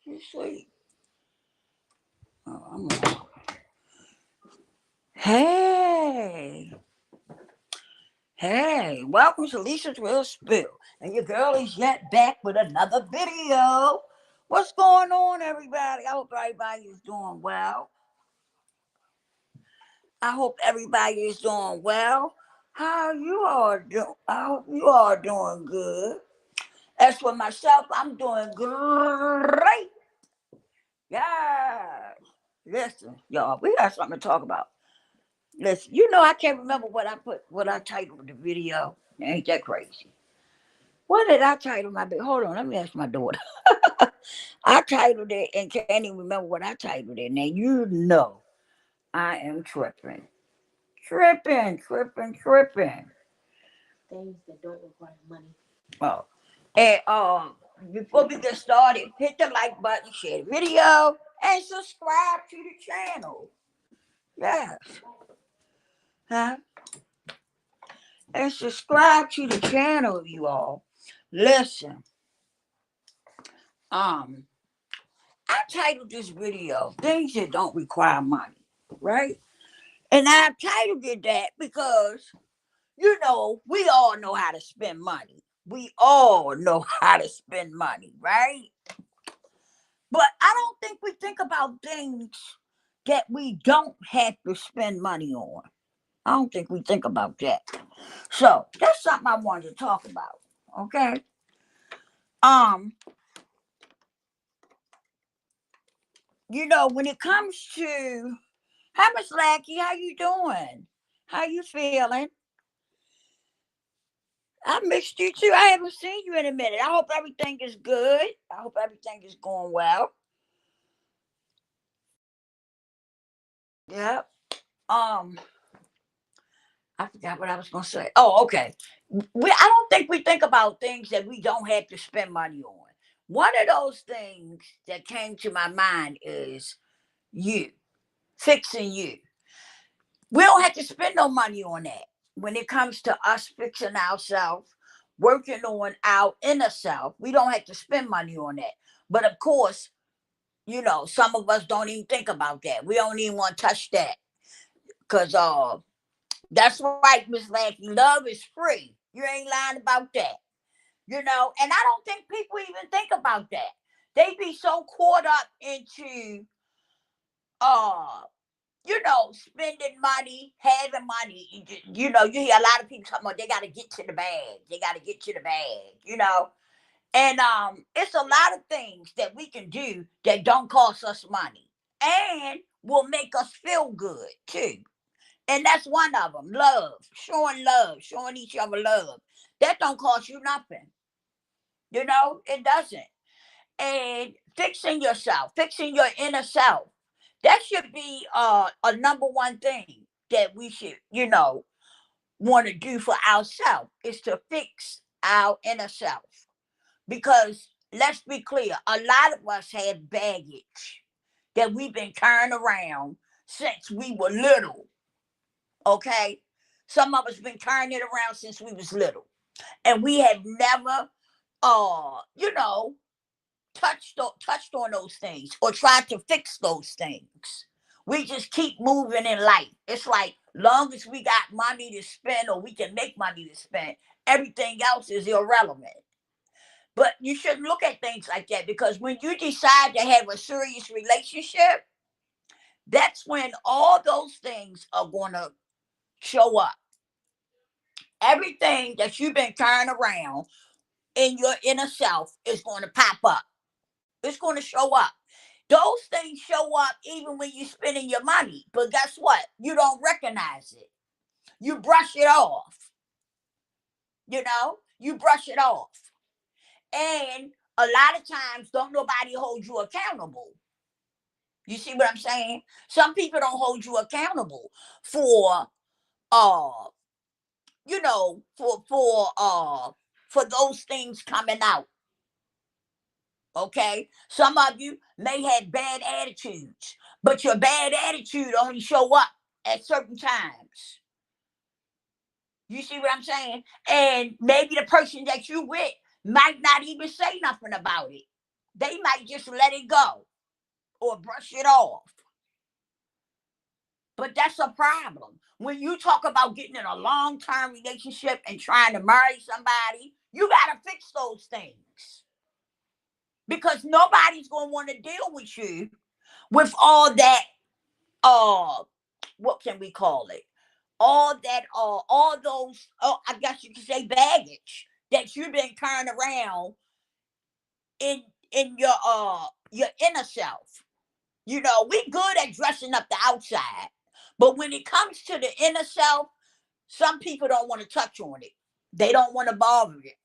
You sleep. Oh, I'm on. Hey, hey, welcome to Lisa's Real Spill. And your girl is yet back with another video. What's going on, everybody? I hope everybody is doing well. I hope everybody is doing well. How you all doing? I hope you all doing good. As for myself, I'm doing great. Yeah. Listen, y'all, we got something to talk about. Listen, I can't remember what I titled the video. Ain't that crazy? What did I title my video? Hold on, let me ask my daughter. I titled it and can't even remember what I titled it. Now I am tripping. Tripping. Things that don't require money. Oh. And before we get started, hit the like button, share the video, and subscribe to the channel. Yes. Huh? And subscribe to the channel, you all. Listen, um, I titled this video "Things That Don't Require Money," right? And I titled it that because we all know how to spend money. We all know how to spend money, right? But I don't think we think about things that we don't have to spend money on. I don't think we think about that. So that's something I wanted to talk about. Okay. Um, when it comes to how much Lackey, how you doing? How you feeling? I missed you too. I haven't seen you in a minute. I hope everything is good. I hope everything is going well. Yep. Um, I forgot what I was gonna say. Oh, okay. I don't think we think about things that we don't have to spend money on. One of those things that came to my mind is you fixing you. We don't have to spend no money on that when it comes to us fixing ourselves, working on our inner self. We don't have to spend money on that. But of course, some of us don't even think about that. We don't even want to touch that because that's right, Miss Lackey. Love is free. You ain't lying about that. And I don't think people even think about that. They be so caught up into uh spending money, having money. You hear a lot of people talking about they got to get to the bag. They got to get to the bag. And it's a lot of things that we can do that don't cost us money and will make us feel good too. And that's one of them. Love, showing each other love. That don't cost you nothing. It doesn't. And fixing yourself, fixing your inner self. That should be a number one thing that we should, want to do for ourselves is to fix our inner self. Because let's be clear, a lot of us have baggage that we've been carrying around since we were little. Okay? Some of us been carrying it around since we was little. And we have never you know, touched on those things or tried to fix those things. We just keep moving in life. It's like long as we got money to spend or we can make money to spend, everything else is irrelevant. But you shouldn't look at things like that because when you decide to have a serious relationship, that's when all those things are going to show up. Everything that you've been carrying around in your inner self is going to pop up. It's going to show up. Those things show up even when you're spending your money. But guess what? You don't recognize it. You brush it off. You brush it off. And a lot of times, don't nobody hold you accountable. You see what I'm saying? Some people don't hold you accountable for uh for those things coming out. Okay, some of you may have bad attitudes, but your bad attitude only show up at certain times. You see what I'm saying? And maybe the person that you with might not even say nothing about it. they might just let it go or brush it off. But that's a problem. When you talk about getting in a long-term relationship and trying to marry somebody, you got to fix those things. Because nobody's going to want to deal with you with all that, what can we call it? All that, all those, I guess you could say baggage that you've been carrying around in your inner self. You know, we good at dressing up the outside, but when it comes to the inner self, some people don't want to touch on it. They don't want to bother it.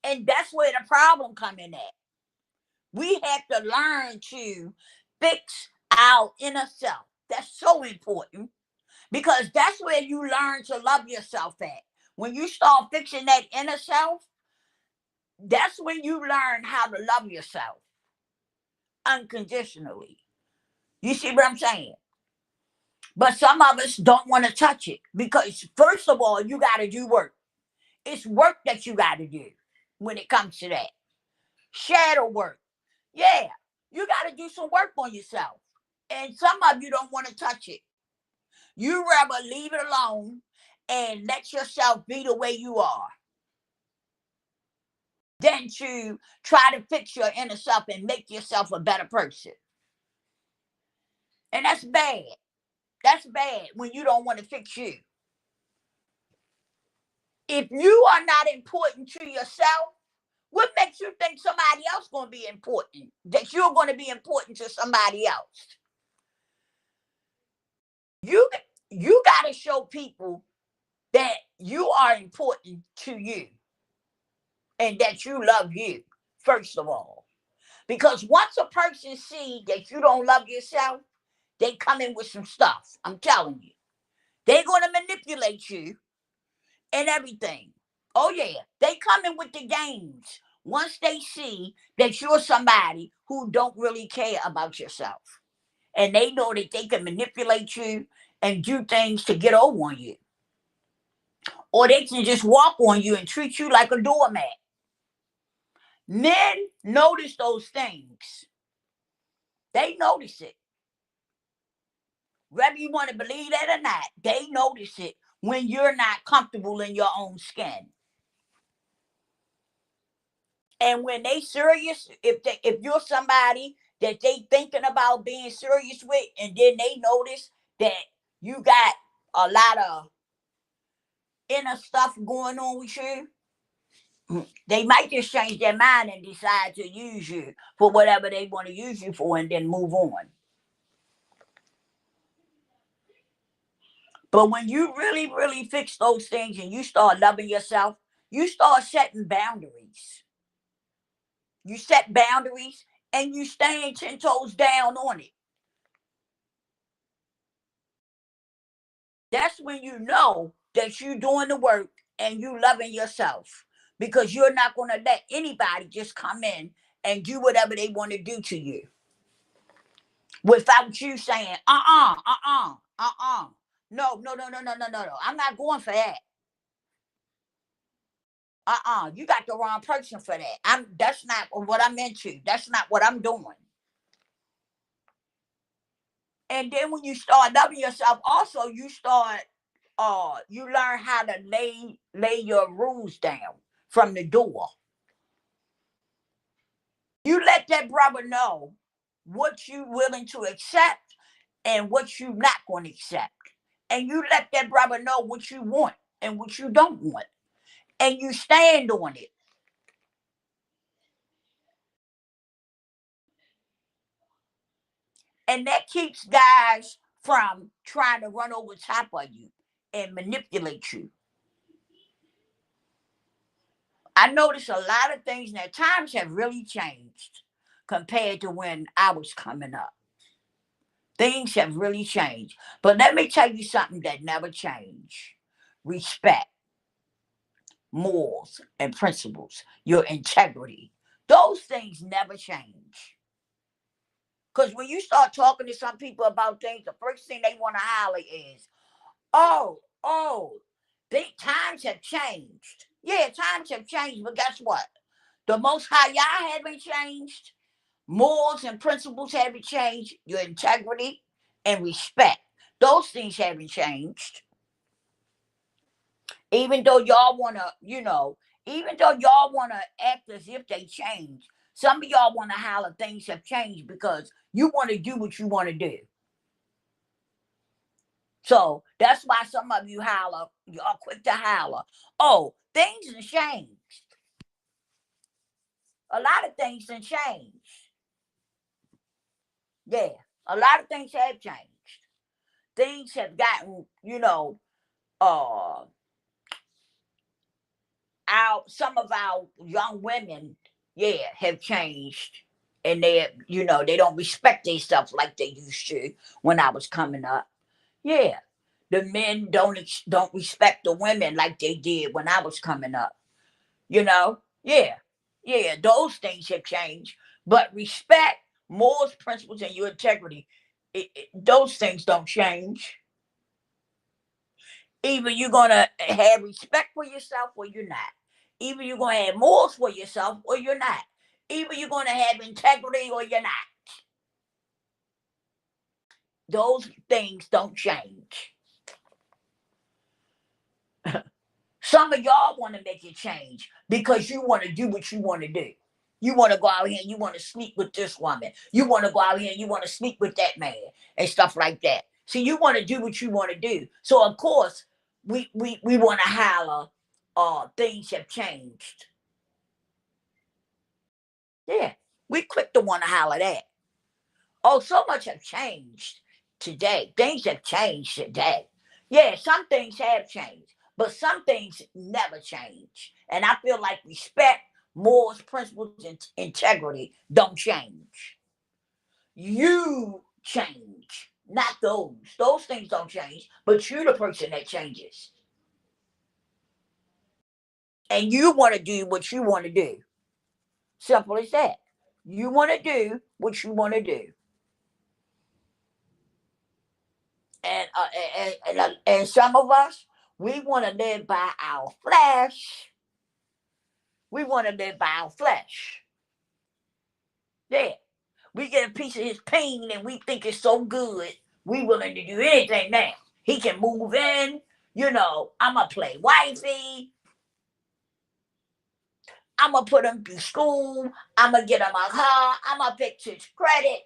And that's where the problem come in at. We have to learn to fix our inner self. That's so important because that's where you learn to love yourself at. When you start fixing that inner self, that's when you learn how to love yourself unconditionally. You see what I'm saying? But some of us don't want to touch it because, first of all, you got to do work. It's work that you got to do when it comes to that. Shadow work. Yeah, you got to do some work on yourself. And some of you don't want to touch it. You rather leave it alone and let yourself be the way you are than to try to fix your inner self and make yourself a better person. And that's bad. That's bad when you don't want to fix you. If you are not important to yourself, what makes you think somebody else going to be important? That you're going to be important to somebody else? You got to show people that you are important to you and that you love you, first of all. Because once a person sees that you don't love yourself, they come in with some stuff. I'm telling you. They're going to manipulate you and everything. Oh, yeah. They come in with the games once they see that you're somebody who don't really care about yourself. And they know that they can manipulate you and do things to get over on you. Or they can just walk on you and treat you like a doormat. Men notice those things. They notice it. Whether you want to believe that or not, they notice it when you're not comfortable in your own skin. And when they serious, if you're somebody that they thinking about being serious with, and then they notice that you got a lot of inner stuff going on with you, they might just change their mind and decide to use you for whatever they want to use you for and then move on. But when you really, really fix those things and you start loving yourself, you start setting boundaries. You set boundaries and you stand 10 toes down on it. That's when you know that you're doing the work and you loving yourself because you're not going to let anybody just come in and do whatever they want to do to you without you saying, no, I'm not going for that. You got the wrong person for that. That's not what I'm into. That's not what I'm doing. And then when you start loving yourself, also you start you learn how to lay your rules down from the door. You let that brother know what you willing to accept and what you not going to accept. And you let that brother know what you want and what you don't want. And you stand on it. And that keeps guys from trying to run over top of you and manipulate you. I noticed a lot of things now. Times have really changed compared to when I was coming up. Things have really changed. But let me tell you something that never changed. Respect, morals, and principles, your integrity. Those things never change. Because when you start talking to some people about things, the first thing they want to holler is, oh, big times have changed. Yeah, times have changed, but guess what? The Most High Yah haven't changed. Morals and principles haven't changed. Your integrity and respect. Those things haven't changed. Even though y'all want to, even though y'all want to act as if they changed, some of y'all want to holler things have changed because you want to do what you want to do. So that's why some of you holler, y'all quick to holler. Oh, things have changed. A lot of things have changed. Yeah, a lot of things have changed. Things have gotten, some of our young women, have changed. And they don't respect their stuff like they used to when I was coming up. Yeah. The men don't respect the women like they did when I was coming up. Yeah. Yeah, those things have changed. But respect, morals, principles, and your integrity, those things don't change. Either you're gonna have respect for yourself or you're not. Either you're gonna have morals for yourself or you're not. Either you're gonna have integrity or you're not. Those things don't change. Some of y'all want to make it change because you want to do what you want to do. You want to go out here and you want to sleep with this woman. You want to go out here and you want to sleep with that man and stuff like that. See, you want to do what you want to do. So of course, we want to holler, things have changed. Yeah, we quick to want to holler that. Oh, so much have changed today. Things have changed today. Yeah, some things have changed, but some things never change. And I feel like respect, morals, principles, and integrity don't change. You change, not those. Those things don't change, but you're the person that changes. And you want to do what you want to do. Simple as that. You want to do what you want to do. And some of us, we want to live by our flesh. We want to live by our flesh. Yeah. We get a piece of his pain and we think it's so good. We willing to do anything now. He can move in. I'm going to play wifey. I'm going to put him through school. I'm going to get him a car. I'm going to fix his credit.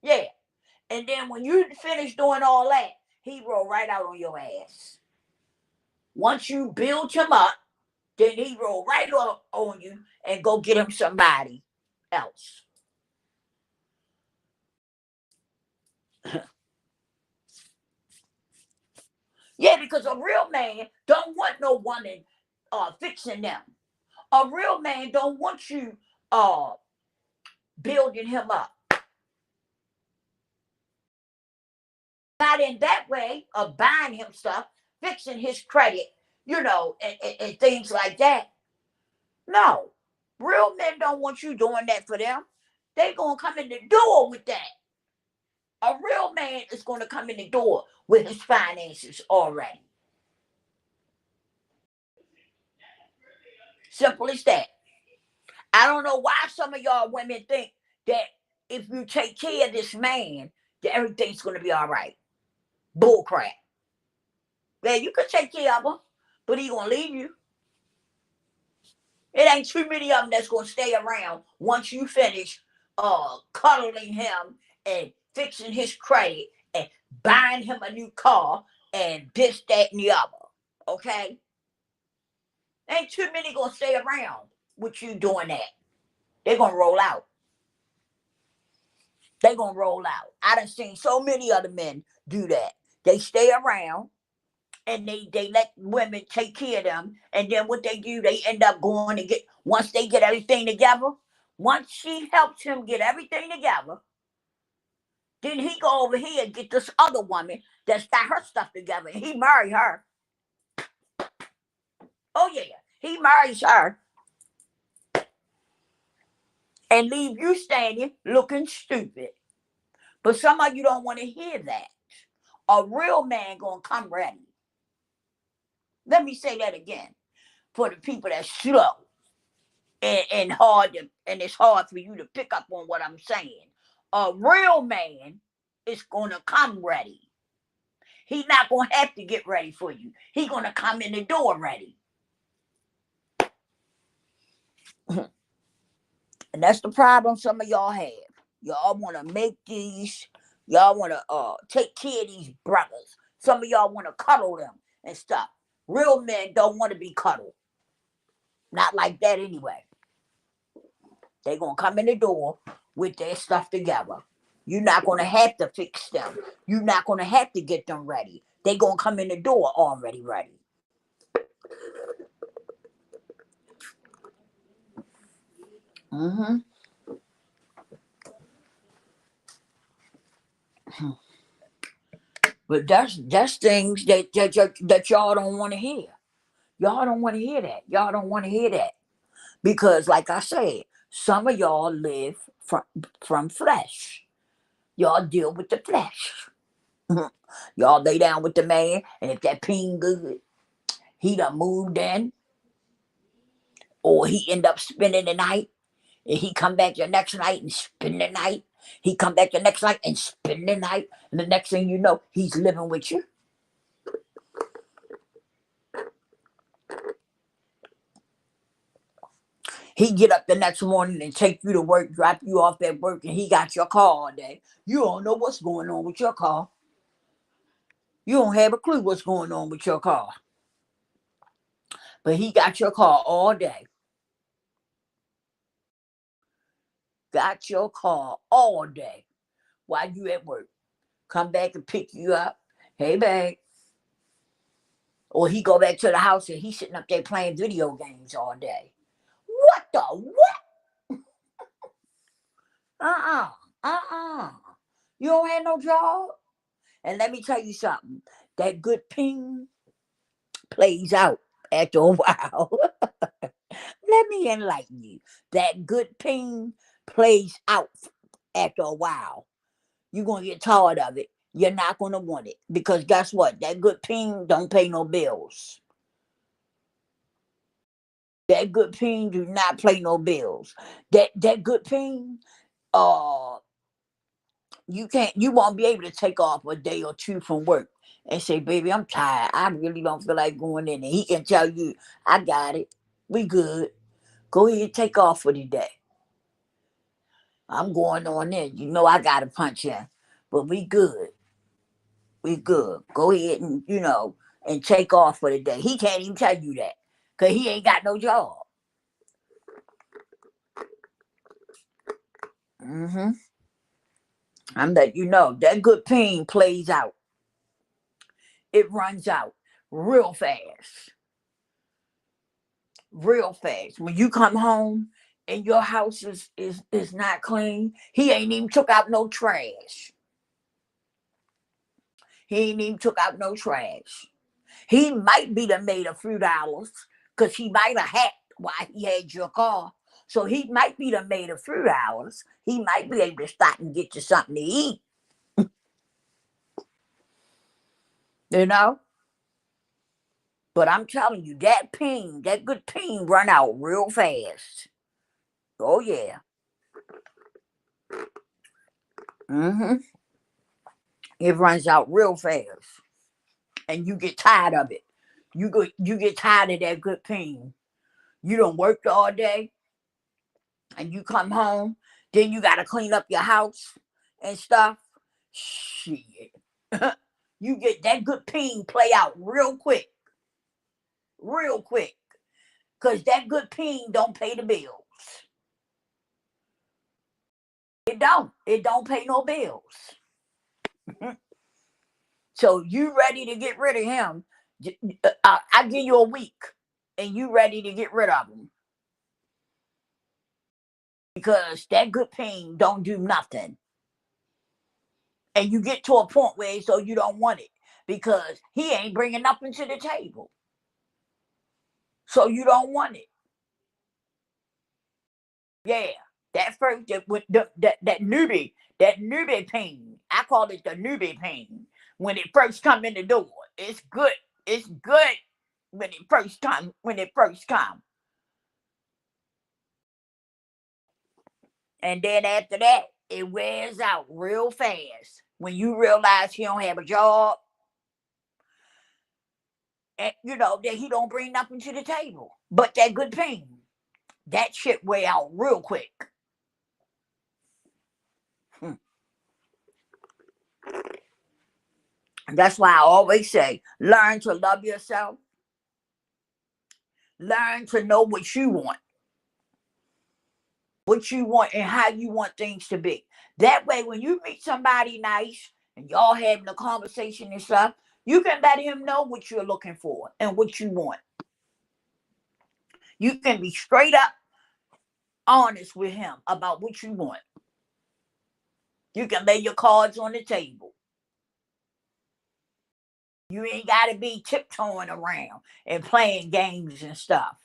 Yeah. And then when you finish doing all that, he roll right out on your ass. Once you build him up, then he roll right on you and go get him somebody else. Yeah, because a real man don't want no woman fixing them. A real man don't want you building him up. Not in that way of buying him stuff, fixing his credit, and things like that. No. Real men don't want you doing that for them. They gonna come in the door with that. A real man is gonna come in the door with his finances already. Simple as that. I don't know why some of y'all women think that if you take care of this man, that everything's gonna be all right. Bull crap. Yeah, you could take care of him, but he gonna leave you. It ain't too many of them that's gonna stay around once you finish cuddling him and fixing his credit and buying him a new car and this, that, and the other. Okay? Ain't too many gonna stay around with you doing that. They're gonna roll out. They're gonna roll out. I done seen so many other men do that. They stay around and they let women take care of them. And then what they do, they end up going to get, once they get everything together, once she helps him get everything together, then he go over here and get this other woman that's got her stuff together. And he marry her. Oh yeah, he marries her. And leave you standing looking stupid. But some of you don't want to hear that. A real man gonna come ready. Let me say that again for the people that's slow. and hard to, and it's hard for you to pick up on what I'm saying. A real man is gonna come ready. He's not gonna have to get ready for you. He's gonna come in the door ready. And that's the problem some of y'all have. Y'all wanna make these, y'all wanna take care of these brothers. Some of y'all wanna cuddle them and stuff. Real men don't want to be cuddled. Not like that anyway. They're gonna come in the door with their stuff together. You're not gonna have to fix them. You're not gonna have to get them ready. They're gonna come in the door already ready. Mm-hmm. But that's things that y'all don't want to hear. Y'all don't want to hear that. Y'all don't want to hear that because, like I said, some of y'all live from flesh. Y'all deal with the flesh. Y'all lay down with the man, and if that ping good, he done moved in, or he end up spending the night, and he come back the next night and spend the night. He come back the next night and spend the night, and the next thing you know, he's living with you. He get up the next morning and take you to work, drop you off at work, and he got your car all day. You don't know what's going on with your car. You don't have a clue what's going on with your car. But he got your car all day. Got your car all day while you at work. Come back and pick you up. Hey, babe. Or he go back to the house and he's sitting up there playing video games all day. What the what? Uh-uh. You don't have no job? And let me tell you something. That good ping plays out after a while. Let me enlighten you. That good ping plays out after a while. You're going to get tired of it. You're not going to want it. Because guess what? That good ping don't pay no bills. That good ping do not pay no bills. That good ping, you won't be able to take off a day or two from work and say, baby, I'm tired. I really don't feel like going in. And he can tell you, I got it. We good. Go ahead and take off for the day. I'm going on in. You know I gotta punch in. But we good. We good. Go ahead and, and take off for the day. He can't even tell you that. Because he ain't got no job. Mm-hmm. I'm letting you know that good pain plays out. It runs out real fast. Real fast. When you come home and your house is not clean, he ain't even took out no trash. He ain't even took out no trash. He might be the made a few dollars because he might have had while he had your car. So he might be the made a few dollars. He might be able to stop and get you something to eat. You know? But I'm telling you, that good ping run out real fast. Oh yeah. Mm-hmm. It runs out real fast. And you get tired of it. You get tired of that good ping. You done worked all day and you come home, then you gotta clean up your house and stuff. Shit. You get that good ping play out real quick. Real quick. Because that good ping don't pay the bills. It don't. It don't pay no bills. So you ready to get rid of him. I give you a week and you ready to get rid of him. Because that good ping don't do nothing. And you get to a point where so you don't want it. Because he ain't bringing nothing to the table. So you don't want it. Yeah. That first, that newbie ping. I call it the newbie ping. When it first come in the door. It's good. It's good when it first come. And then after that, it wears out real fast. When you realize he don't have a job, and that he don't bring nothing to the table but that good pain. That shit wear out real quick. And that's why I always say, learn to love yourself. Learn to know what you want. What you want and how you want things to be. That way, when you meet somebody nice and y'all having a conversation and stuff, you can let him know what you're looking for and what you want. You can be straight up honest with him about what you want. You can lay your cards on the table. You ain't got to be tiptoeing around and playing games and stuff.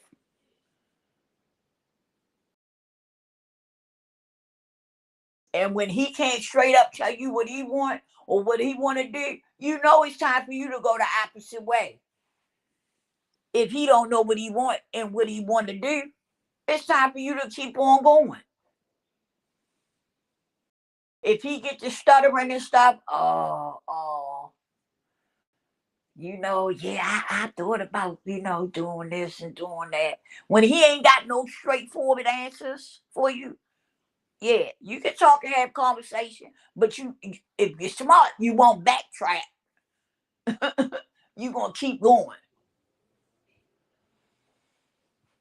And when he can't straight up tell you what he want or what he want to do, it's time for you to go the opposite way. If he don't know what he want and what he want to do, it's time for you to keep on going. If he get to stuttering and stuff, I thought about, doing this and doing that. When he ain't got no straightforward answers for you, yeah, you can talk and have conversation, but if you're smart, you won't backtrack. You're going to keep going.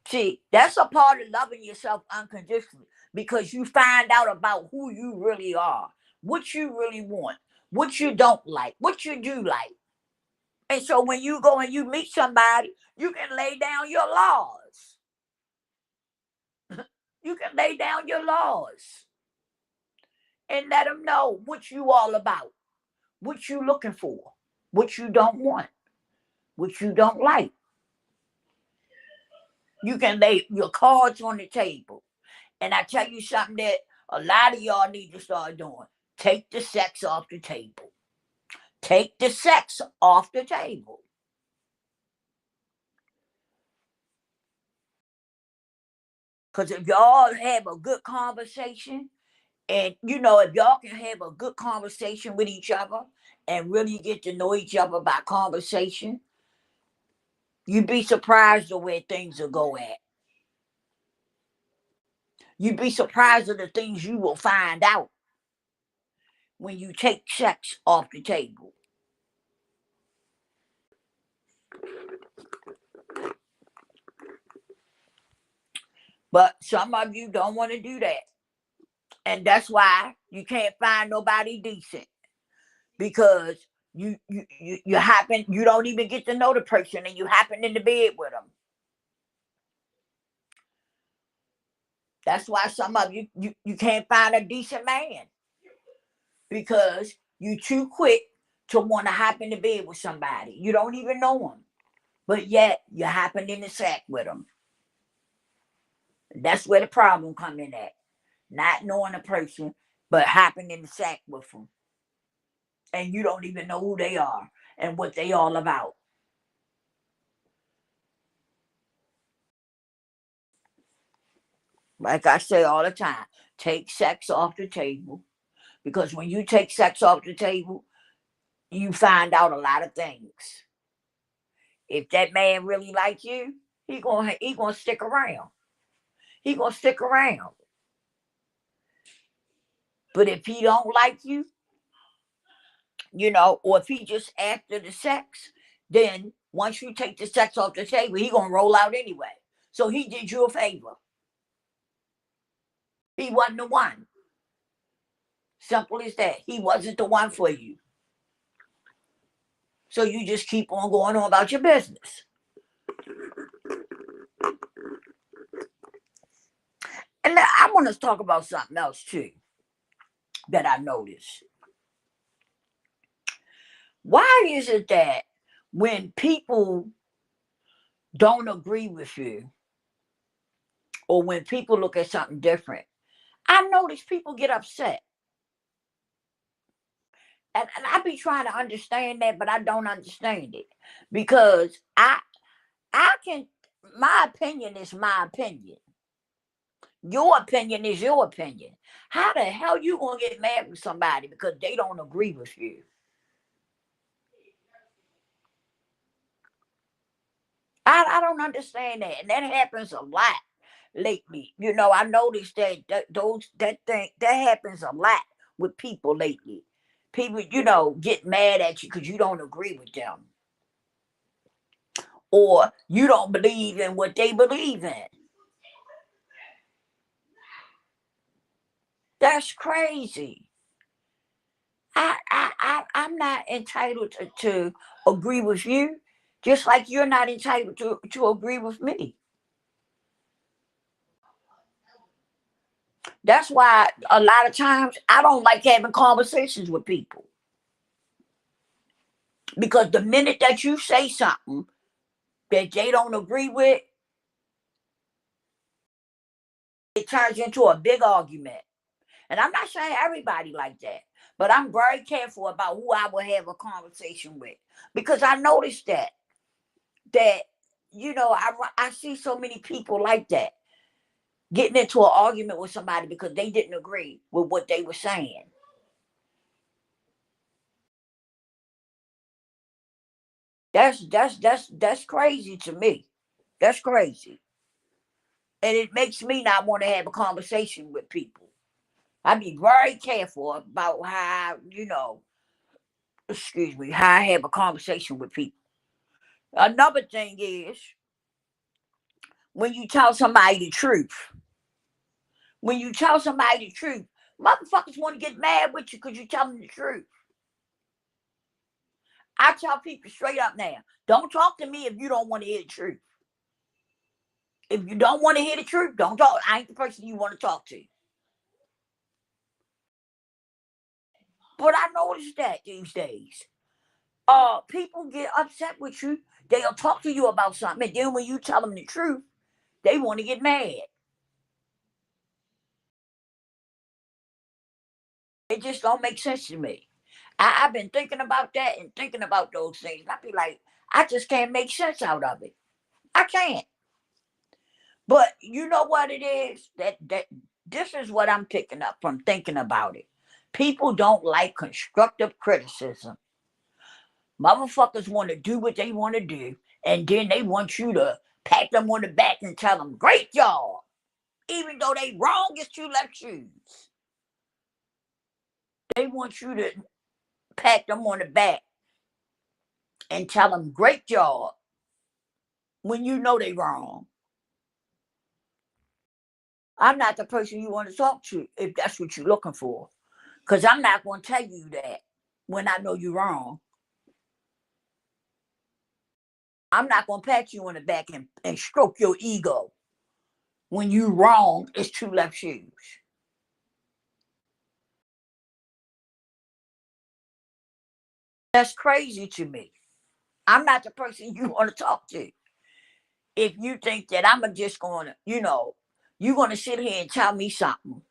See, that's a part of loving yourself unconditionally, because you find out about who you really are, what you really want, what you don't like, what you do like. And so when you go and you meet somebody, you can lay down your laws. You can lay down your laws and let them know what you all about, what you looking for, what you don't want, what you don't like. You can lay your cards on the table. And I tell you something that a lot of y'all need to start doing. Take the sex off the table. Take the sex off the table. Because if y'all have a good conversation, and if y'all can have a good conversation with each other and really get to know each other by conversation, you'd be surprised at where things will go at. You'd be surprised at the things you will find out when you take sex off the table. But some of you don't want to do that. And that's why you can't find nobody decent, because you don't even get to know the person and you happen in the bed with them. That's why some of you can't find a decent man, because you too quick to want to hop in the bed with somebody. You don't even know them, but yet you happen in the sack with them. That's where the problem come in at. Not knowing a person, but hopping in the sack with them. And you don't even know who they are and what they all about. Like I say all the time, take sex off the table. Because when you take sex off the table, you find out a lot of things. If that man really like you, he gonna stick around. He gonna stick around. But if he don't like you, or if he just after the sex, then once you take the sex off the table, he gonna roll out anyway. So he did you a favor. He wasn't the one. Simple as that. He wasn't the one for you. So you just keep on going on about your business. And I want to talk about something else too that I noticed. Why is it that when people don't agree with you, or when people look at something different, I notice people get upset. And I be trying to understand that, but I don't understand it. Because my opinion is my opinion. Your opinion is your opinion. How the hell you gonna get mad with somebody because they don't agree with you? I don't understand that, and that happens a lot lately. I noticed that happens a lot with people lately. People, get mad at you because you don't agree with them, or you don't believe in what they believe in. That's crazy. I'm not entitled to agree with you, just like you're not entitled to agree with me. That's why a lot of times I don't like having conversations with people, because the minute that you say something that they don't agree with, it turns into a big argument. And I'm not saying everybody like that, but I'm very careful about who I will have a conversation with, because I noticed that I see so many people like that, getting into an argument with somebody because they didn't agree with what they were saying. That's crazy to me. That's crazy. And it makes me not want to have a conversation with people. I be very careful about how I have a conversation with people. Another thing is, when you tell somebody the truth, when you tell somebody the truth, motherfuckers want to get mad with you because you tell them the truth. I tell people straight up now, don't talk to me if you don't want to hear the truth. If you don't want to hear the truth, don't talk. I ain't the person you want to talk to. But I noticed that these days, people get upset with you. They'll talk to you about something, and then when you tell them the truth, they want to get mad. It just don't make sense to me. I've been thinking about that and thinking about those things. I be like, I just can't make sense out of it. I can't. But you know what it is? That this is what I'm picking up from thinking about it. People don't like constructive criticism. Motherfuckers want to do what they want to do, and then they want you to pat them on the back and tell them, "Great job," even though they wrong as two left shoes. They want you to pat them on the back and tell them, "Great job," when you know they wrong. I'm not the person you want to talk to if that's what you're looking for, because I'm not going to tell you that when I know you're wrong. I'm not going to pat you on the back and stroke your ego when you wrong as two left shoes. That's crazy to me. I'm not the person you want to talk to. If you think that I'm just going to, you're going to sit here and tell me something.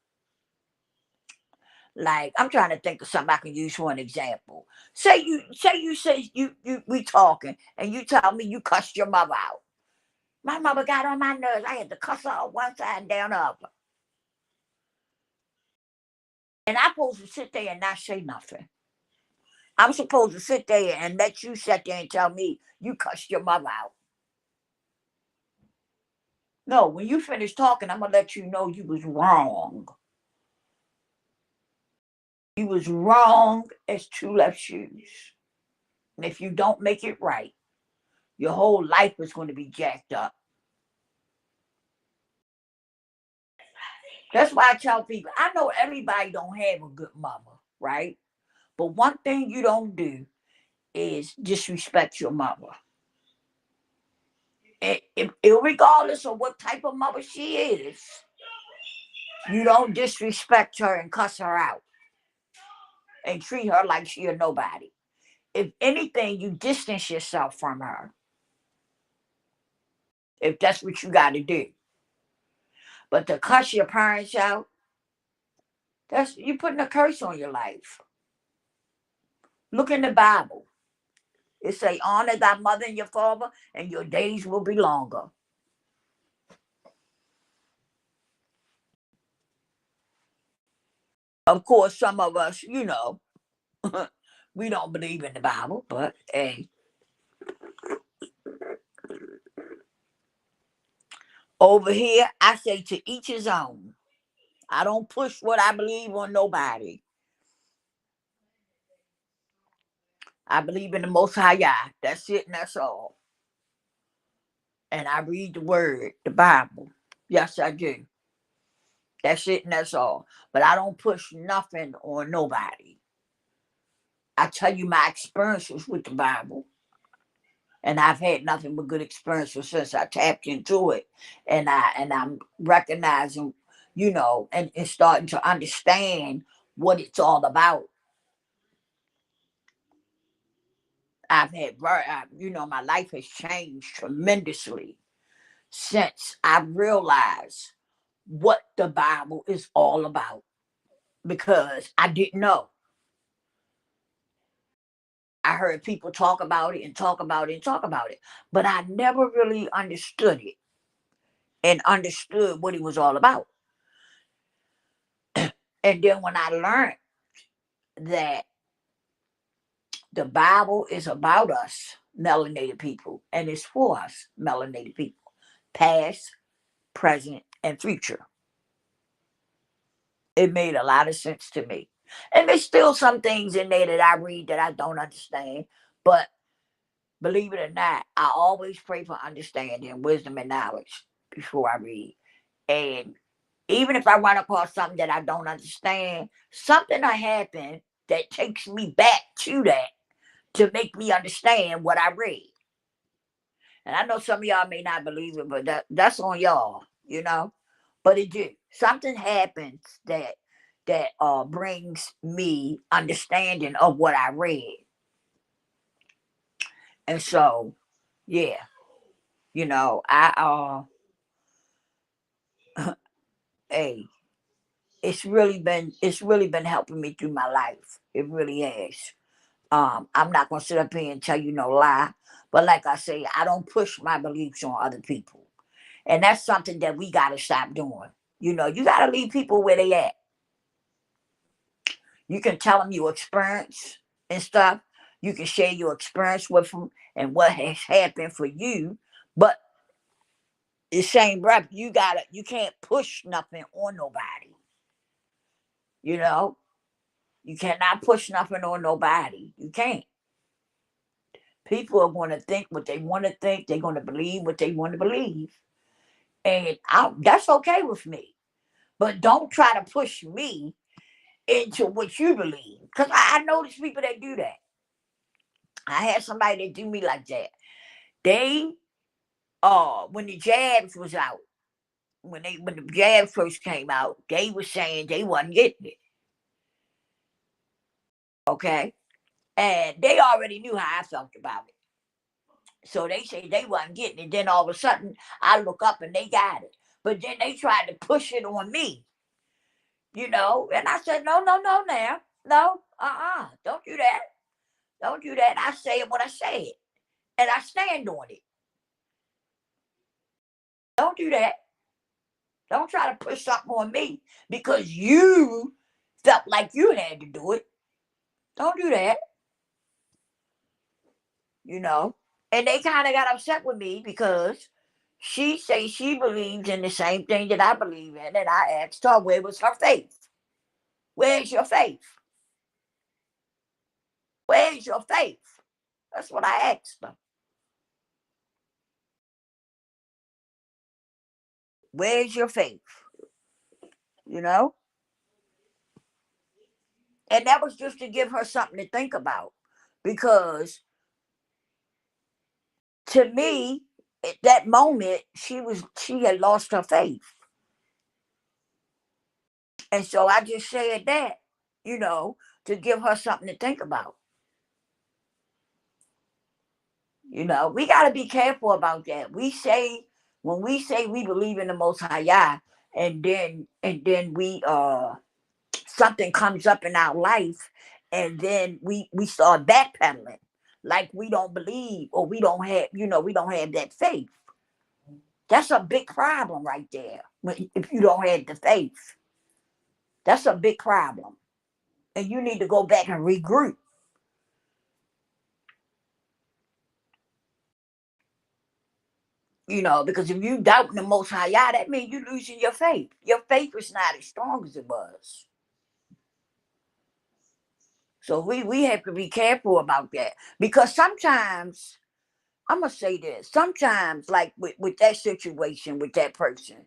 Like, I'm trying to think of something I can use for an example. Say we talking and you tell me you cussed your mother out. My mother got on my nerves. I had to cuss her on one side and down the other. And I'm supposed to sit there and not say nothing. I'm supposed to sit there and let you sit there and tell me you cussed your mother out. No, when you finish talking, I'm gonna let you know you was wrong. You was wrong as two left shoes. And if you don't make it right, your whole life is going to be jacked up. That's why I tell people, I know everybody don't have a good mother, right? But one thing you don't do is disrespect your mother. Regardless of what type of mother she is, you don't disrespect her and cuss her out and treat her like she a nobody. If anything, you distance yourself from her, if that's what you got to do. But to cuss your parents out, that's you putting a curse on your life. Look in the Bible. It say, honor thy mother and your father, and your days will be longer. Of course, some of us, we don't believe in the Bible, but hey, over here, I say to each his own. I don't push what I believe on nobody. I believe in the Most High Yah. That's it and that's all. And I read the Word, the Bible. Yes, I do. That's it and that's all. But I don't push nothing on nobody. I tell you my experiences with the Bible. And I've had nothing but good experiences since I tapped into it. And I'm recognizing, and starting to understand what it's all about. I've had, my life has changed tremendously since I realized what the Bible is all about because I didn't know. I heard people talk about it and talk about it and talk about it, but I never really understood it and understood what it was all about. And then when I learned that the Bible is about us, melanated people, and it's for us, melanated people, past, present, and future, it made a lot of sense to me. And there's still some things in there that I read that I don't understand, but believe it or not, I always pray for understanding, wisdom, and knowledge before I read. And even if I run across something that I don't understand, something will happen that takes me back to that to make me understand what I read. And I know some of y'all may not believe it, but that's on y'all. But it do. Something happens that brings me understanding of what I read. And so, yeah, I hey, it's really been helping me through my life. It really has. I'm not gonna sit up here and tell you no lie, but like I say, I don't push my beliefs on other people, and that's something that we gotta stop doing. You gotta leave people where they at. You can tell them your experience and stuff. You can share your experience with them and what has happened for you, but the same breath, you can't push nothing on nobody. You know, you cannot push nothing on nobody. You can't. People are going to think what they want to think. They're going to believe what they want to believe, and that's okay with me. But don't try to push me into what you believe, because I notice people that do that. I had somebody that do me like that. They, when the jabs was out, when the jabs first came out, they were saying they wasn't getting it. Okay, and they already knew how I felt about it. So they say they wasn't getting it. Then all of a sudden, I look up and they got it. But then they tried to push it on me. And I said, no, no, no, now, no, don't do that, don't do that. I say what I said, and I stand on it. Don't do that. Don't try to push something on me because you felt like you had to do it. Don't do that. You know. And they kind of got upset with me because she says she believes in the same thing that I believe in. And I asked her, where was her faith? Where's your faith? Where's your faith? That's what I asked her. Where's your faith? You know? And that was just to give her something to think about. Because to me, at that moment, she had lost her faith. And so I just said that, to give her something to think about. We got to be careful about that. When we say we believe in the Most High Yah, and then we something comes up in our life, and then we start backpedaling, like we don't believe or we don't have that faith. That's a big problem right there. If you don't have the faith, that's a big problem. and you need to go back and regroup. Because if you doubt the Most High, Yah, that means you losing your faith. Your faith is not as strong as it was. So we have to be careful about that, because sometimes I'm gonna say this. Sometimes, like with that situation with that person,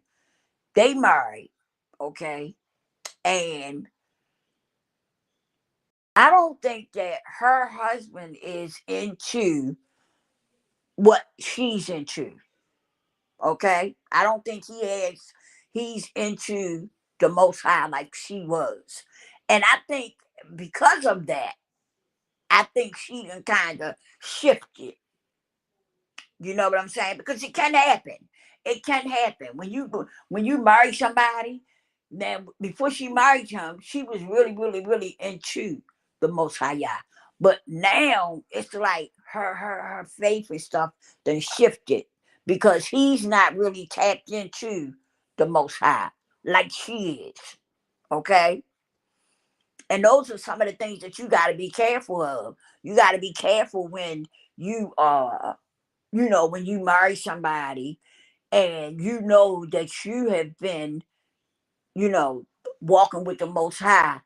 they married, okay, and I don't think that her husband is into what she's into. Okay, I don't think he's into the Most High like she was, and I think because of that, I think she done kind of shifted. You know what I'm saying? Because it can happen. It can happen when you marry somebody. Now, before she married him, she was really, really, really into the Most High Yah. But now it's like her faith and stuff then shifted, because he's not really tapped into the Most High like she is. Okay, and those are some of the things that you got to be careful of. You got to be careful when you when you marry somebody and you know that you have been, you know, walking with the Most High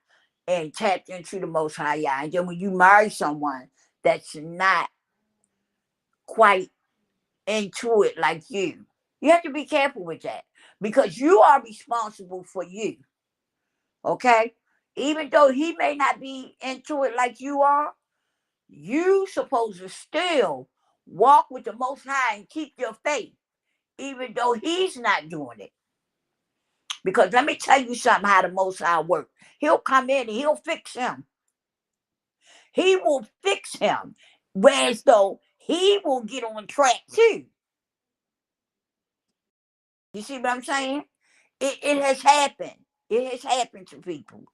and tapped into the Most High. Yeah. And then when you marry someone that's not quite into it like you have to be careful with that, because you are responsible for you. Okay. Even though he may not be into it like you are, you supposed to still walk with the Most High and keep your faith, even though he's not doing it. Because let me tell you something, how the Most High works. He'll come in and he'll fix him. He will fix him. Whereas though he will get on track too. You see what I'm saying? It has happened. It has happened to people.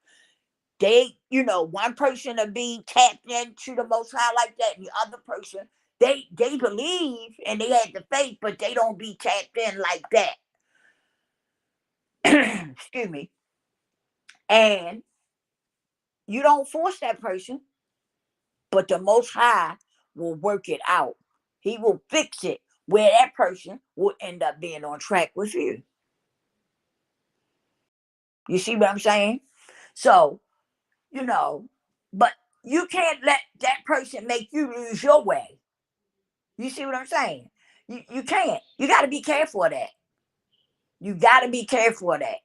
One person will be tapped into the Most High like that, and the other person, they believe and they had the faith, but they don't be tapped in like that. Excuse me. And you don't force that person, but the Most High will work it out. He will fix it where that person will end up being on track with you. You see what I'm saying? So, but you can't let that person make you lose your way. You see what I'm saying? You can't. You got to be careful of that. You got to be careful of that.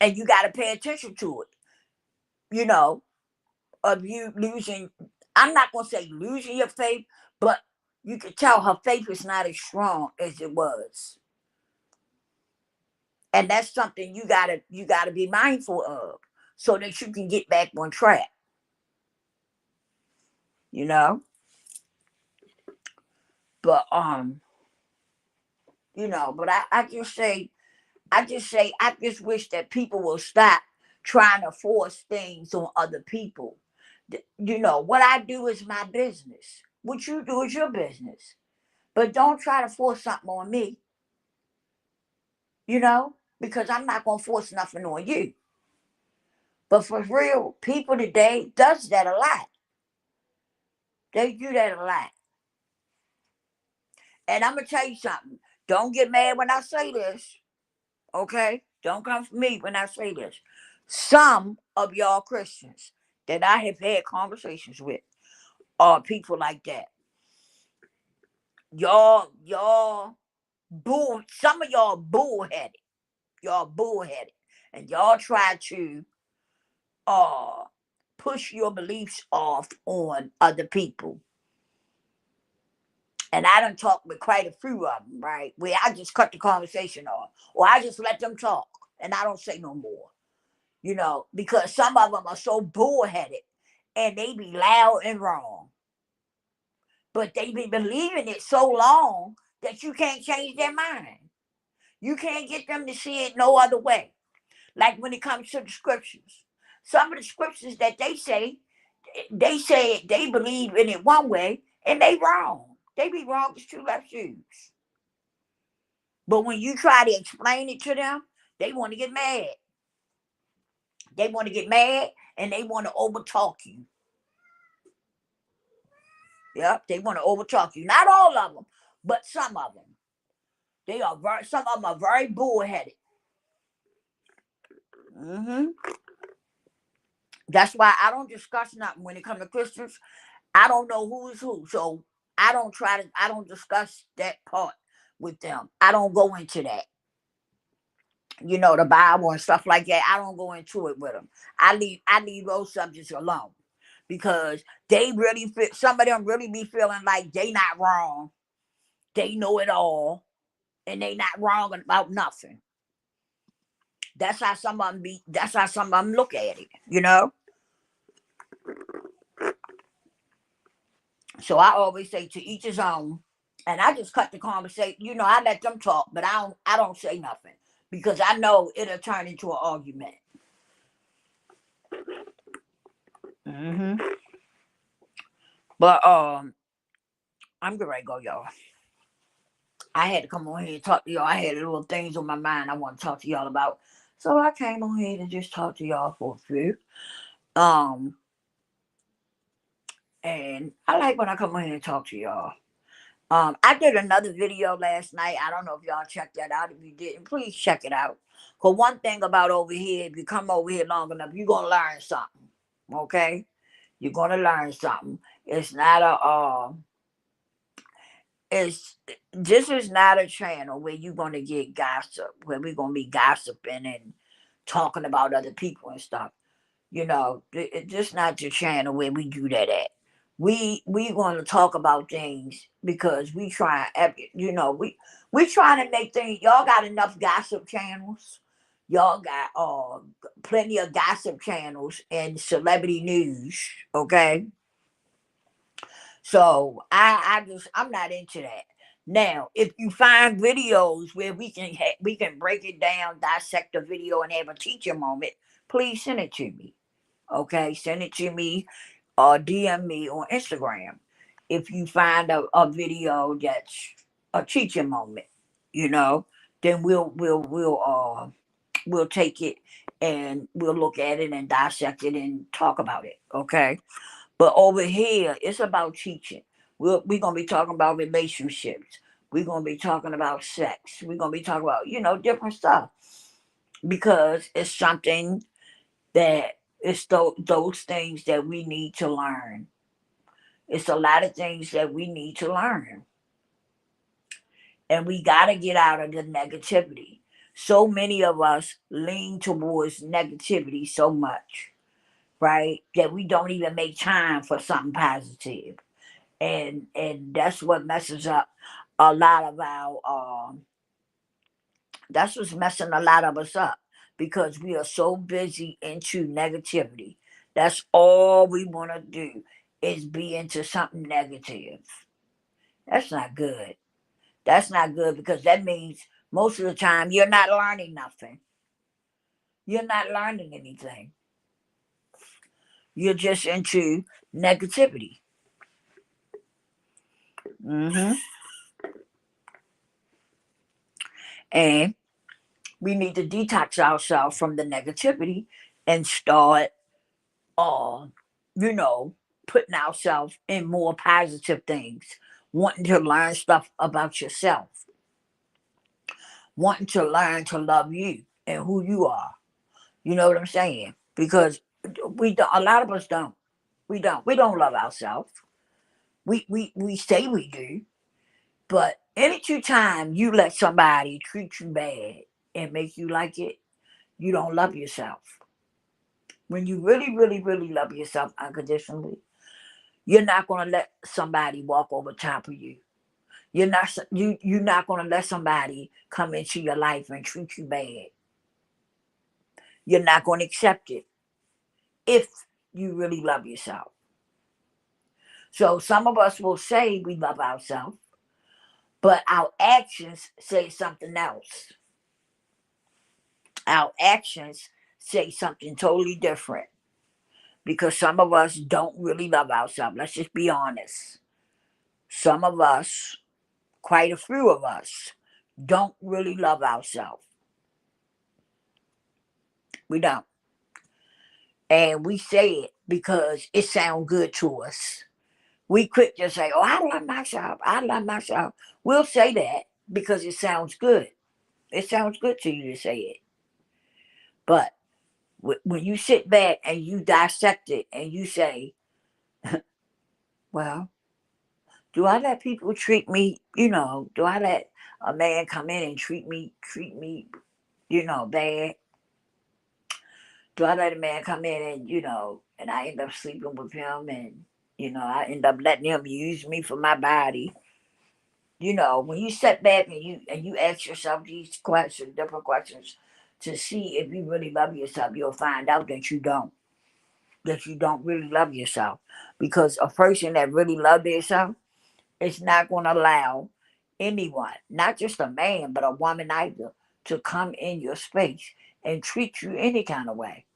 And you got to pay attention to it, you know, of you losing. I'm not going to say losing your faith, but you can tell her faith is not as strong as it was. And that's something you gotta be mindful of, so that you can get back on track, you know. But but I just wish that people will stop trying to force things on other people. What I do is my business. What you do is your business. But don't try to force something on me, because I'm not gonna force nothing on you. But for real, people today does that a lot. They do that a lot. And I'm gonna tell you something. Don't get mad when I say this, okay? Don't come for me when I say this. Some of y'all Christians that I have had conversations with are people like that. Y'all bull. Some of y'all bullheaded. Y'all bullheaded, and y'all try to uh push your beliefs off on other people. And I done talked with quite a few of them, right? Where I just cut the conversation off, or I just let them talk, and I don't say no more. Because some of them are so bullheaded, and they be loud and wrong, but they been believing it so long that you can't change their mind. You can't get them to see it no other way. Like when it comes to the scriptures, some of the scriptures that they say they believe in it one way, and they wrong. They be wrong as two left shoes. But when you try to explain it to them, they want to get mad. They want to get mad and they want to overtalk you. Yep, they want to overtalk you. Not all of them, but some of them. Some of them are very bullheaded. Mm-hmm. That's why I don't discuss nothing when it comes to Christians. I don't know who is who. So I don't discuss that part with them. I don't go into that. The Bible and stuff like that. I don't go into it with them. I leave those subjects alone because they really feel, some of them really be feeling like they not wrong. They know it all and they not wrong about nothing. That's how some of them look at it. So I always say to each his own. And I just cut the conversation. I let them talk, but I don't say nothing because I know it'll turn into an argument. Hmm. But I'm getting ready to go, y'all. I had to come on here and talk to y'all. I had little things on my mind I want to talk to y'all about. So I came on here to just talk to y'all for a few. Um, and I like when I come on here and talk to y'all. I did another video last night. I don't know if y'all checked that out. If you didn't, please check it out. Cause one thing about over here, if you come over here long enough, you're gonna learn something. Okay? You're gonna learn something. It's not it's this is not a channel where you're gonna get gossip, where we're gonna be gossiping and talking about other people and stuff. It's just not the channel where we do that at. We want to talk about things because we trying to make things. Y'all got enough gossip channels. Y'all got plenty of gossip channels and celebrity news. Okay, so I'm not into that. Now, if you find videos where we can break it down, dissect the video, and have a teacher moment, please send it to me. Okay, send it to me or DM me on Instagram. If you find a video that's a teaching moment, you know, then we'll take it and we'll look at it and dissect it and talk about it. Okay. But over here, it's about teaching. We're gonna be talking about relationships. We're gonna be talking about sex. We're gonna be talking about different stuff because it's something that it's those things that we need to learn. It's a lot of things that we need to learn, and we got to get out of the negativity. So many of us lean towards negativity so much, right, that we don't even make time for something positive. And that's what messes up a lot of our that's what's messing a lot of us up because we are so busy into negativity. That's all we want to do is be into something negative. That's not good. That's not good because that means most of the time you're not learning nothing. You're not learning anything. You're just into negativity. Hmm. And we need to detox ourselves from the negativity and start uh, you know, putting ourselves in more positive things, wanting to learn stuff about yourself, wanting to learn to love you and who you are. You know what I'm saying? Because a lot of us don't. We don't love ourselves. We say we do, but any two time you let somebody treat you bad and make you like it, you don't love yourself. When you really, really, really love yourself unconditionally, you're not gonna let somebody walk over top of you. You're not gonna let somebody come into your life and treat you bad. You're not gonna accept it if you really love yourself. So some of us will say we love ourselves, but our actions say something else. Our actions say something totally different because some of us don't really love ourselves. Let's just be honest. Some of us, quite a few of us, don't really love ourselves. We don't. And we say it because it sounds good to us. We quick to say, "Oh, I love myself. I love myself." We'll say that because it sounds good. It sounds good to you to say it. But when you sit back and you dissect it and you say, "Well, do I let people treat me? Do I let a man come in and treat me, bad? Do I let a man come in and and I end up sleeping with him and I end up letting him use me for my body?" When you sit back and you ask yourself these questions, different questions, to see if you really love yourself, you'll find out that you don't. That you don't really love yourself, because a person that really loves themselves is not going to allow anyone, not just a man, but a woman either, to come in your space and treat you any kind of way.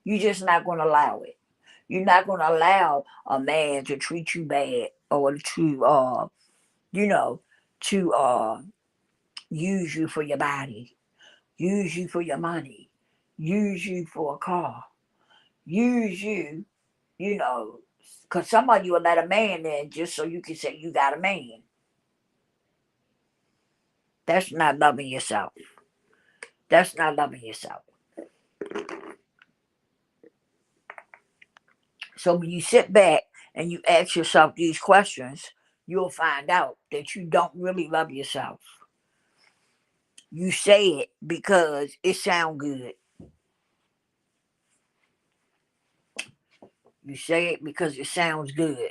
You're just not going to allow it. You're not going to allow a man to treat you bad, or you know, to use you for your body, use you for your money, use you for a car, use you, you know, because some of you will let a man in just so you can say you got a man. That's not loving yourself. That's not loving yourself. So when you sit back and you ask yourself these questions, you'll find out that you don't really love yourself. You say it because it sounds good. You say it because it sounds good.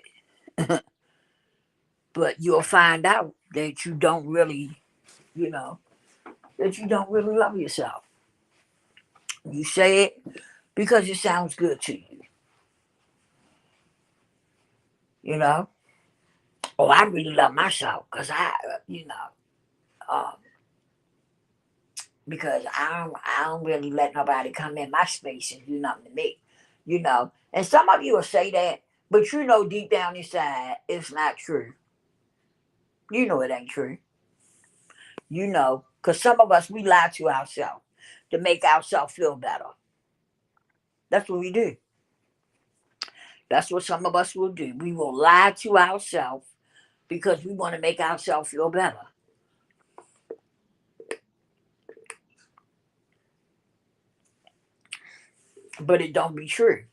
But you'll find out that you don't really, you know, that you don't really love yourself. You say it because it sounds good to you. You know, oh, I really love myself because um, because I don't really let nobody come in my space and do nothing to me. And some of you will say that, but deep down inside it's not true. It ain't true. Because some of us, we lie to ourselves to make ourselves feel better. That's what we do. That's what some of us will do. We will lie to ourselves because we want to make ourselves feel better. But it don't be true.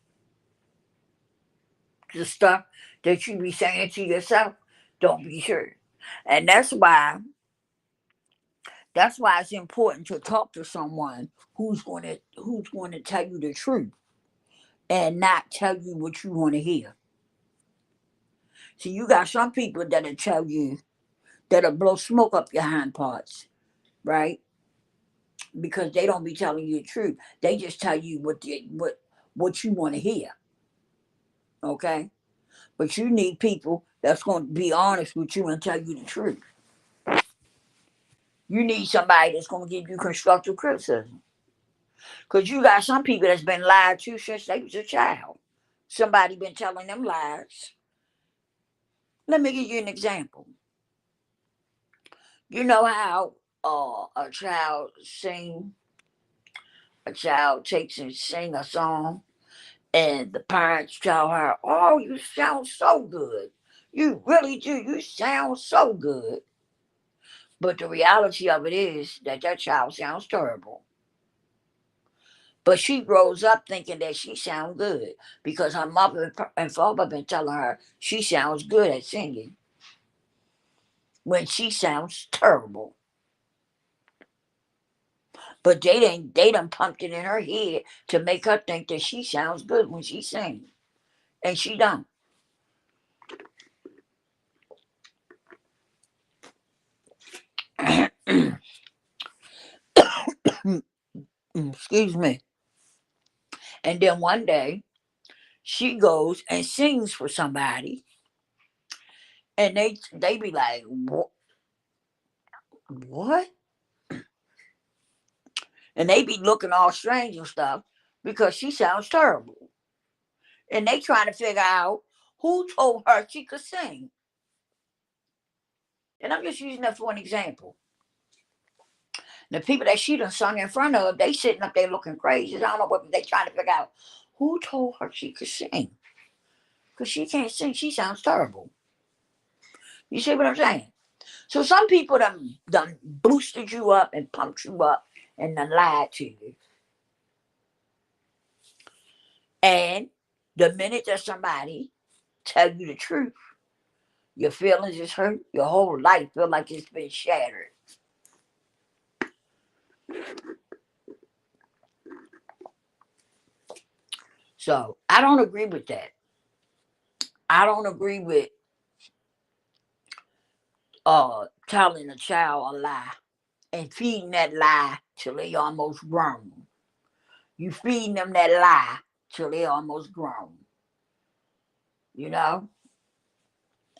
The stuff that you be saying to yourself don't be true. And that's why it's important to talk to someone who's going to tell you the truth and not tell you what you want to hear. See, you got some people that'll tell you, that'll blow smoke up your hind parts, right? Because they don't be telling you the truth. They just tell you what you want to hear. Okay? But you need people that's going to be honest with you and tell you the truth. You need somebody that's going to give you constructive criticism. Because you got some people that's been lied to since they was a child. Somebody been telling them lies. Let me give you an example. You know how a child takes and sing a song, and the parents tell her, "Oh, you sound so good. You really do. You sound so good." But the reality of it is that child sounds terrible. But she grows up thinking that she sounds good because her mother and father been telling her she sounds good at singing when she sounds terrible. But they done pumped it in her head to make her think that she sounds good when she sings, and she don't. Excuse me. And then one day she goes and sings for somebody, and they be like, What?" And they be looking all strange and stuff because she sounds terrible. And they trying to figure out who told her she could sing. And I'm just using that for an example. The people that she done sung in front of, they sitting up there looking crazy. I don't know what they trying to figure out. Who told her she could sing? Because she can't sing. She sounds terrible. You see what I'm saying? So some people done boosted you up and pumped you up and done lied to you. And the minute that somebody tell you the truth, your feelings is hurt, your whole life feel like it's been shattered. So I don't agree with that. I don't agree with telling a child a lie and feeding that lie till they almost grown. You feeding them that lie till they almost grown. You know?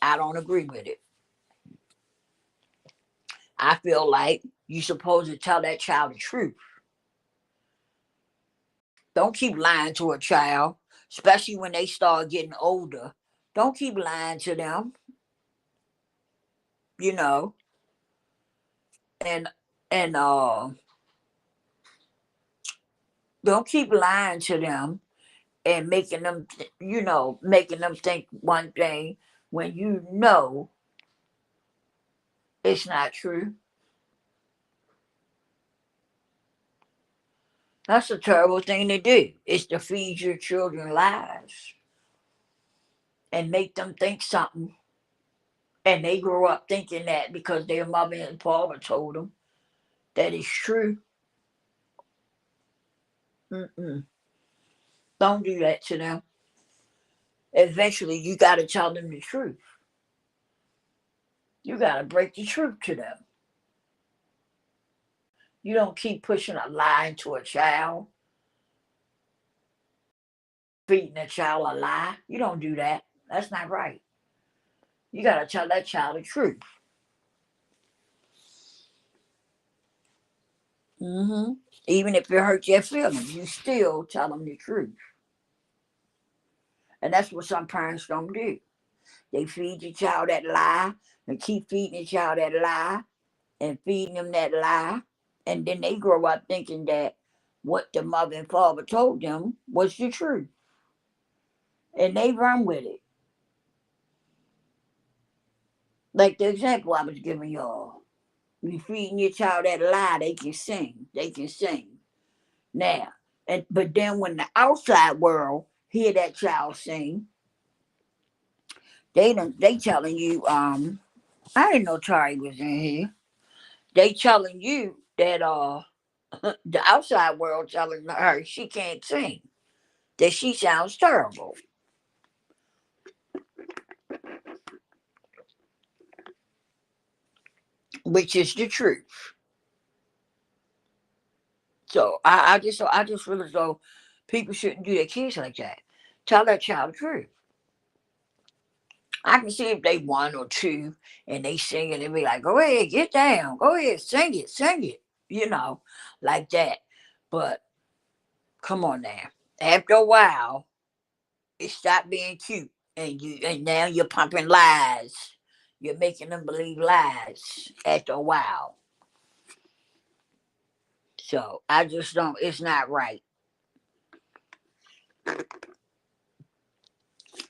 I don't agree with it. I feel like you're supposed to tell that child the truth. Don't keep lying to a child, especially when they start getting older. Don't keep lying to them, you know, and and don't keep lying to them and making them, making them think one thing when you know it's not true. That's a terrible thing to do. It's to feed your children lies and make them think something. And they grow up thinking that because their mother and father told them that it's true. Mm-mm. Don't do that to them. Eventually, you got to tell them the truth. You got to break the truth to them. You don't keep pushing a lie into a child, feeding a child a lie. You don't do that. That's not right. You got to tell that child the truth. hmm Even if it hurts your feelings, you still tell them the truth. And that's what some parents don't do. They feed your child that lie and keep feeding the child that lie and feeding them that lie. And then they grow up thinking that what the mother and father told them was the truth. And they run with it. Like the example I was giving y'all. You feeding your child that lie, they can sing. They can sing. Now, but then when the outside world hear that child sing, they telling you, I didn't know Tari was in here. They telling you that the outside world telling her she can't sing, that she sounds terrible, which is the truth. So I just feel as though people shouldn't do their kids like that. Tell that child the truth. I can see if they one or two and they sing it and be like, go ahead, get down, go ahead, sing it, you know, like that. But come on now. After a while, it stopped being cute and now you're pumping lies. You're making them believe lies after a while. So I just don't it's not right.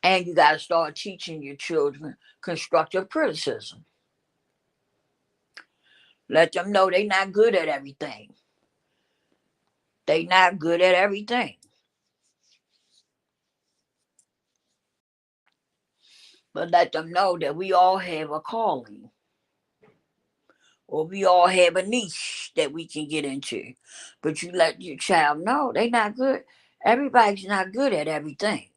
And you gotta start teaching your children constructive criticism. Let them know they're not good at everything. They not good at everything. But let them know that we all have a calling or we all have a niche that we can get into. But you let your child know they not good. Everybody's not good at everything.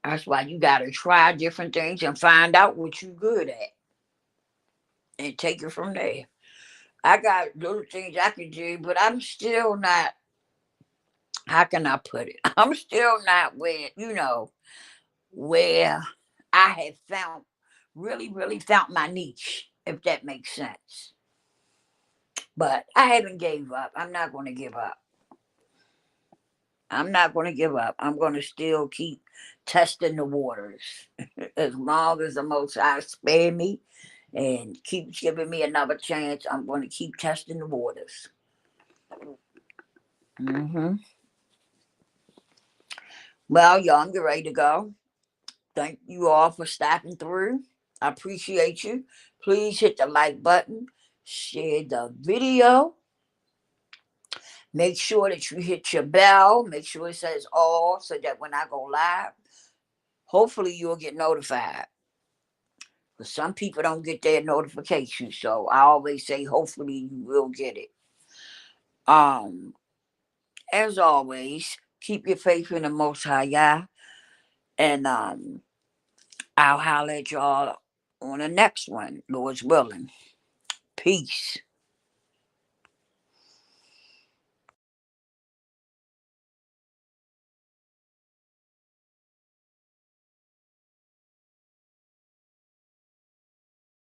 That's why you gotta try different things and find out what you're good at and take it from there. I got little things I can do, but I'm still not, how can I put it? I'm still not where I have found, really found my niche, if that makes sense. But I haven't gave up. I'm not going to give up. I'm not going to give up. I'm going to still keep testing the waters as long as the Most High spare me and keeps giving me another chance. I'm going to keep testing the waters. Well, y'all, I'm getting ready to go. Thank you all for stopping through. I appreciate you. Please hit the like button, share the video. Make sure that you hit your bell. Make sure it says all so that when I go live, hopefully you'll get notified. Because some people don't get their notifications. So I always say, hopefully you will get it. As always, keep your faith in the Most High Yah. And I'll holler at y'all on the next one, Lord's willing. Peace.